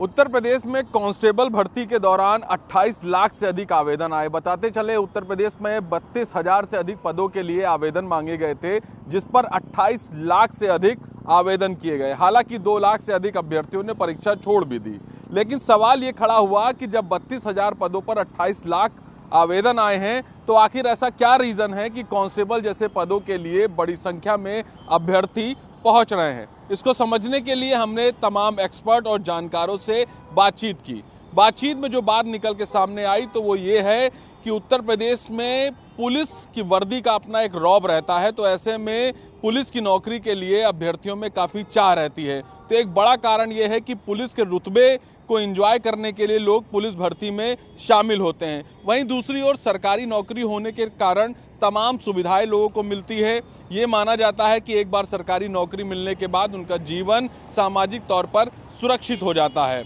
उत्तर प्रदेश में कांस्टेबल भर्ती के दौरान 28 लाख से अधिक आवेदन आए। बताते चले उत्तर प्रदेश में 32,000 से अधिक पदों के लिए आवेदन मांगे गए थे, जिस पर 28 लाख से अधिक आवेदन किए गए। हालांकि 2 लाख से अधिक अभ्यर्थियों ने परीक्षा छोड़ भी दी, लेकिन सवाल ये खड़ा हुआ कि जब 32,000 पदों पर 28 लाख आवेदन आए हैं तो आखिर ऐसा क्या रीज़न है कि कांस्टेबल जैसे पदों के लिए बड़ी संख्या में अभ्यर्थी पहुंच रहे हैं। इसको समझने के लिए हमने तमाम एक्सपर्ट और जानकारों से बातचीत की। बातचीत में जो बात निकल के सामने आई तो वो ये है कि उत्तर प्रदेश में पुलिस की वर्दी का अपना एक रौब रहता है, तो ऐसे में पुलिस की नौकरी के लिए अभ्यर्थियों में काफ़ी चाह रहती है। तो एक बड़ा कारण ये है कि पुलिस के रुतबे को एंजॉय करने के लिए लोग पुलिस भर्ती में शामिल होते हैं। वहीं दूसरी ओर सरकारी नौकरी होने के कारण तमाम सुविधाएं लोगों को मिलती है। ये माना जाता है कि एक बार सरकारी नौकरी मिलने के बाद उनका जीवन सामाजिक तौर पर सुरक्षित हो जाता है।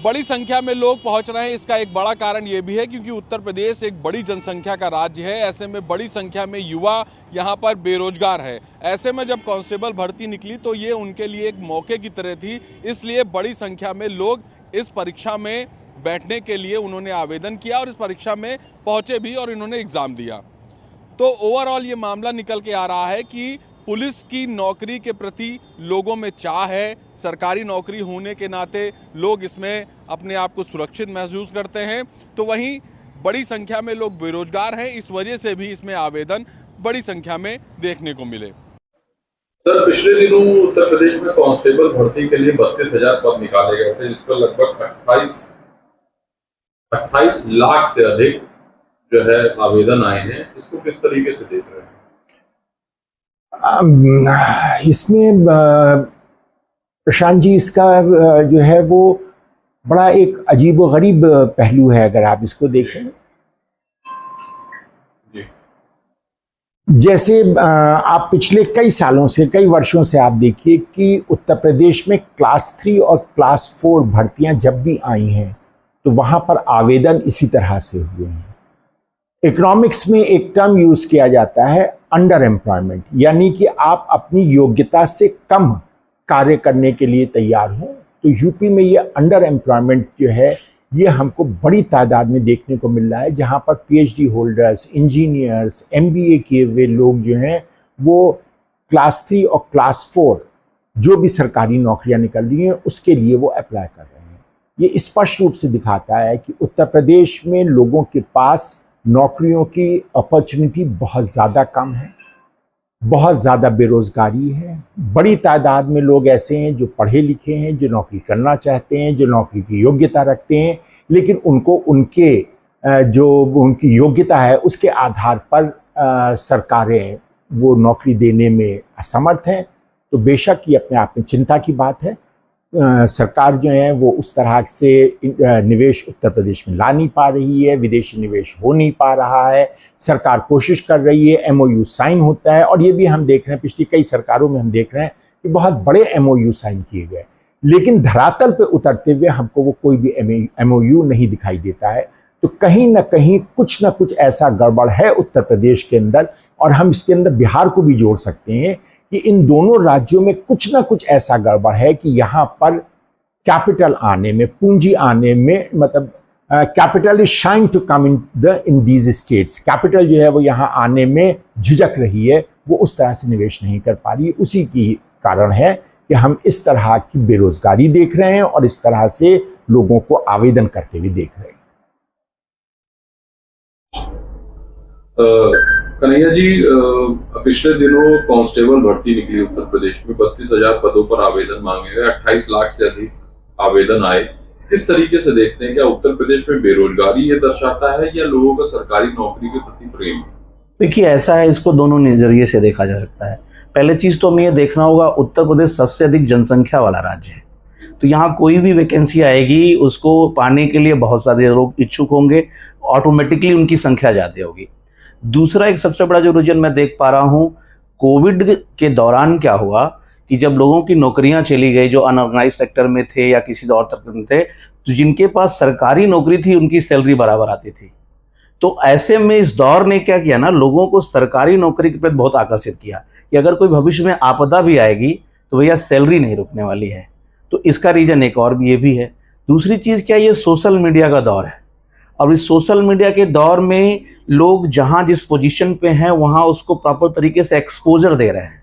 बड़ी संख्या में लोग पहुंच रहे हैं। इसका एक बड़ा कारण ये भी है क्योंकि उत्तर प्रदेश एक बड़ी जनसंख्या का राज्य है। ऐसे में बड़ी संख्या में युवा यहाँ पर बेरोजगार है। ऐसे में जब कांस्टेबल भर्ती निकली तो ये उनके लिए एक मौके की तरह थी, इसलिए बड़ी संख्या में लोग इस परीक्षा में बैठने के लिए उन्होंने आवेदन किया और इस परीक्षा में पहुंचे भी और इन्होंने एग्ज़ाम दिया। तो ओवरऑल ये मामला निकल के आ रहा है कि पुलिस की नौकरी के प्रति लोगों में चाह है। सरकारी नौकरी होने के नाते लोग इसमें अपने आप को सुरक्षित महसूस करते हैं। तो वहीं बड़ी संख्या में लोग बेरोजगार हैं, इस वजह से भी इसमें आवेदन बड़ी संख्या में देखने को मिले। सर, पिछले दिनों उत्तर प्रदेश में कांस्टेबल भर्ती के लिए 32,000 पद निकाले गए थे, जिस पर लगभग 28 लाख से अधिक जो है आवेदन आए हैं। इसको किस तरीके से देख रहे हैं? इसमें प्रशांत जी, इसका जो है वो बड़ा एक अजीबोगरीब पहलू है अगर आप इसको देखें। जैसे आप पिछले कई सालों से, कई वर्षों से आप देखिए कि उत्तर प्रदेश में क्लास 3 और क्लास 4 भर्तियां जब भी आई हैं तो वहां पर आवेदन इसी तरह से हुए हैं। इकोनॉमिक्स में एक टर्म यूज किया जाता है अंडर एम्प्लॉयमेंट, यानी कि आप अपनी योग्यता से कम कार्य करने के लिए तैयार हो। तो यूपी में ये अंडर एम्प्लॉयमेंट जो है ये हमको बड़ी तादाद में देखने को मिल रहा है, जहां पर पीएचडी होल्डर्स, इंजीनियर्स, एमबीए किए हुए लोग जो हैं वो क्लास 3 और क्लास 4 जो भी सरकारी नौकरियां निकल रही हैं उसके लिए वो अप्लाई कर रहे हैं। ये स्पष्ट रूप से दिखाता है कि उत्तर प्रदेश में लोगों के पास नौकरियों की अपॉर्चुनिटी बहुत ज़्यादा कम है, बहुत ज़्यादा बेरोज़गारी है। बड़ी तादाद में लोग ऐसे हैं जो पढ़े लिखे हैं, जो नौकरी करना चाहते हैं, जो नौकरी की योग्यता रखते हैं, लेकिन उनको जो उनकी योग्यता है उसके आधार पर सरकारें वो नौकरी देने में असमर्थ हैं। तो बेशक ये अपने आप में चिंता की बात है। सरकार जो है वो उस तरह से निवेश उत्तर प्रदेश में ला नहीं पा रही है, विदेशी निवेश हो नहीं पा रहा है। सरकार कोशिश कर रही है, एमओयू साइन होता है, और ये भी हम देख रहे हैं पिछली कई सरकारों में हम देख रहे हैं कि बहुत बड़े एमओयू साइन किए गए, लेकिन धरातल पे उतरते हुए हमको वो कोई भी एमओयू नहीं दिखाई देता है। तो कहीं ना कहीं कुछ ना कुछ ऐसा गड़बड़ है उत्तर प्रदेश के अंदर, और हम इसके अंदर बिहार को भी जोड़ सकते हैं कि इन दोनों राज्यों में कुछ ना कुछ ऐसा गड़बड़ है कि यहाँ पर कैपिटल आने में, पूंजी आने में, मतलब capital is shying to come in these states. Capital जो है वो यहाँ आने में झिझक रही है, वो उस तरह से निवेश नहीं कर पा रही। उसी की कारण है कि हम इस तरह की बेरोजगारी देख रहे हैं और इस तरह से लोगों को आवेदन करते हुए देख रहे हैं। कन्हैया जी, पिछले दिनों कांस्टेबल भर्ती निकली उत्तर प्रदेश में, 32,000 पदों पर आवेदन मांगे गए, 28 लाख से अधिक आवेदन आए। किस तरीके से देखते हैं? क्या उत्तर प्रदेश में बेरोजगारी ये दर्शाता है या लोगों का सरकारी नौकरी के प्रति प्रेम? देखिए, ऐसा है, इसको दोनों नजरिए से देखा जा सकता है। पहले चीज तो हमें ये देखना होगा, उत्तर प्रदेश सबसे अधिक जनसंख्या वाला राज्य है, तो यहाँ कोई भी वैकेंसी आएगी उसको पाने के लिए बहुत सारे लोग इच्छुक होंगे, ऑटोमेटिकली उनकी संख्या ज्यादा होगी। दूसरा एक सबसे बड़ा जो रीजन मैं देख पा रहा हूँ, कोविड के दौरान क्या हुआ कि जब लोगों की नौकरियां चली गई, जो अनऑर्गेनाइज सेक्टर में थे या किसी और सेक्टर में थे, तो जिनके पास सरकारी नौकरी थी उनकी सैलरी बराबर आती थी। तो ऐसे में इस दौर ने क्या किया ना, लोगों को सरकारी नौकरी के प्रति बहुत आकर्षित किया कि अगर कोई भविष्य में आपदा भी आएगी तो भैया सैलरी नहीं रुकने वाली है। तो इसका रीजन एक और भी ये भी है। दूसरी चीज़ क्या, ये सोशल मीडिया का दौर है। अब इस सोशल मीडिया के दौर में लोग जहाँ जिस पोजीशन पे हैं वहाँ उसको प्रॉपर तरीके से एक्सपोजर दे रहे हैं।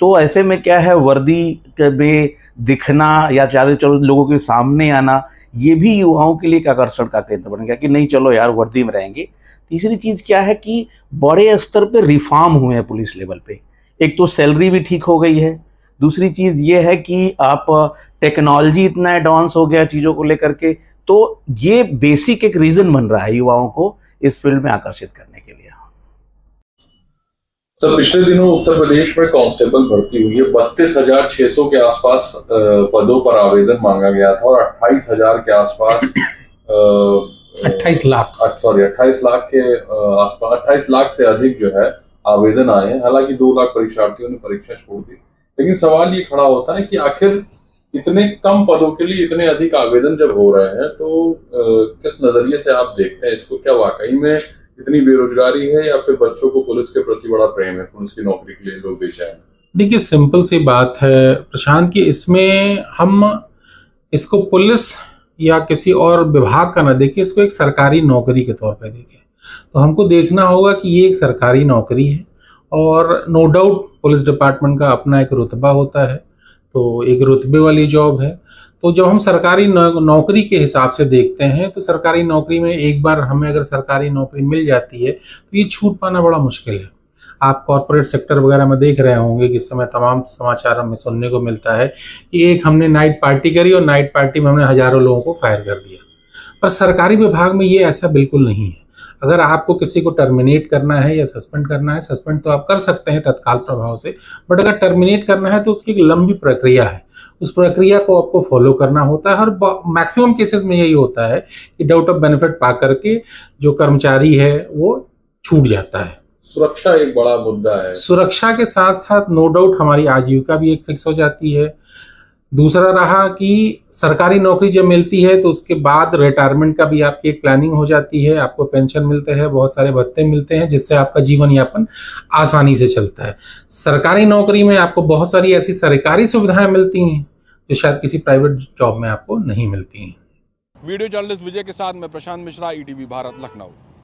तो ऐसे में क्या है, वर्दी में दिखना या चाहे चलो लोगों के सामने आना, ये भी युवाओं के लिए एक आकर्षण का केंद्र बन गया कि नहीं चलो यार वर्दी में रहेंगे। तीसरी चीज़ क्या है कि बड़े स्तर पे रिफॉर्म हुए हैं पुलिस लेवल पे। एक तो सैलरी भी ठीक हो गई है, दूसरी चीज़ ये है कि आप टेक्नोलॉजी इतना एडवांस हो गया चीज़ों को लेकर के, तो ये बेसिक एक रीज़न बन रहा है युवाओं को इस फील्ड में आकर्षित करने के लिए। सर, पिछले दिनों उत्तर प्रदेश में कांस्टेबल भर्ती हुई है। 32,600 के आसपास पदों पर आवेदन मांगा गया था और 28,000 के आसपास 28 लाख के आसपास 28 लाख से अधिक जो है आवेदन आए हैं। हालांकि 2 लाख परीक्षार्थियों ने परीक्षा छोड़ दी, लेकिन सवाल ये खड़ा होता है कि आखिर इतने कम पदों के लिए इतने अधिक आवेदन जब हो रहे हैं तो किस नजरिए से आप देखते हैं इसको? क्या वाकई में इतनी बेरोजगारी है या फिर बच्चों को पुलिस के प्रति बड़ा प्रेम है, पुलिस की नौकरी के लिए लोग बेचैन हैं? देखिए, सिंपल सी बात है प्रशांत की, इसमें हम इसको पुलिस या किसी और विभाग का ना देखिए, इसको एक सरकारी नौकरी के तौर पे देखें। तो हमको देखना होगा कि ये एक सरकारी नौकरी है और नो डाउट पुलिस डिपार्टमेंट का अपना एक रुतबा होता है, तो एक रुतबे वाली जॉब है। तो जब हम सरकारी नौकरी के हिसाब से देखते हैं तो सरकारी नौकरी में एक बार हमें अगर सरकारी नौकरी मिल जाती है तो ये छूट पाना बड़ा मुश्किल है। आप कॉर्पोरेट सेक्टर वगैरह में देख रहे होंगे कि इस समय तमाम समाचार हमें सुनने को मिलता है कि एक हमने नाइट पार्टी करी और नाइट पार्टी में हमने हजारों लोगों को फायर कर दिया। पर सरकारी विभाग में ये ऐसा बिल्कुल नहीं है। अगर आपको किसी को टर्मिनेट करना है या सस्पेंड करना है, सस्पेंड तो आप कर सकते हैं तत्काल प्रभाव से, बट अगर टर्मिनेट करना है तो उसकी एक लंबी प्रक्रिया है। उस प्रक्रिया को आपको फॉलो करना होता है और मैक्सिमम केसेस में यही होता है कि डाउट ऑफ बेनिफिट पा करके जो कर्मचारी है वो छूट जाता है। सुरक्षा एक बड़ा मुद्दा है। सुरक्षा के साथ साथ नो डाउट हमारी आजीविका भी एक फिक्स हो जाती है। दूसरा रहा कि सरकारी नौकरी जब मिलती है तो उसके बाद रिटायरमेंट का भी आपकी एक प्लानिंग हो जाती है, आपको पेंशन मिलते हैं, बहुत सारे भत्ते मिलते हैं जिससे आपका जीवन यापन आसानी से चलता है। सरकारी नौकरी में आपको बहुत सारी ऐसी सरकारी सुविधाएं मिलती हैं जो शायद किसी प्राइवेट जॉब में आपको नहीं मिलती हैं। वीडियो जर्नलिस्ट विजय के साथ मैं प्रशांत मिश्रा, ईटीवी भारत, लखनऊ।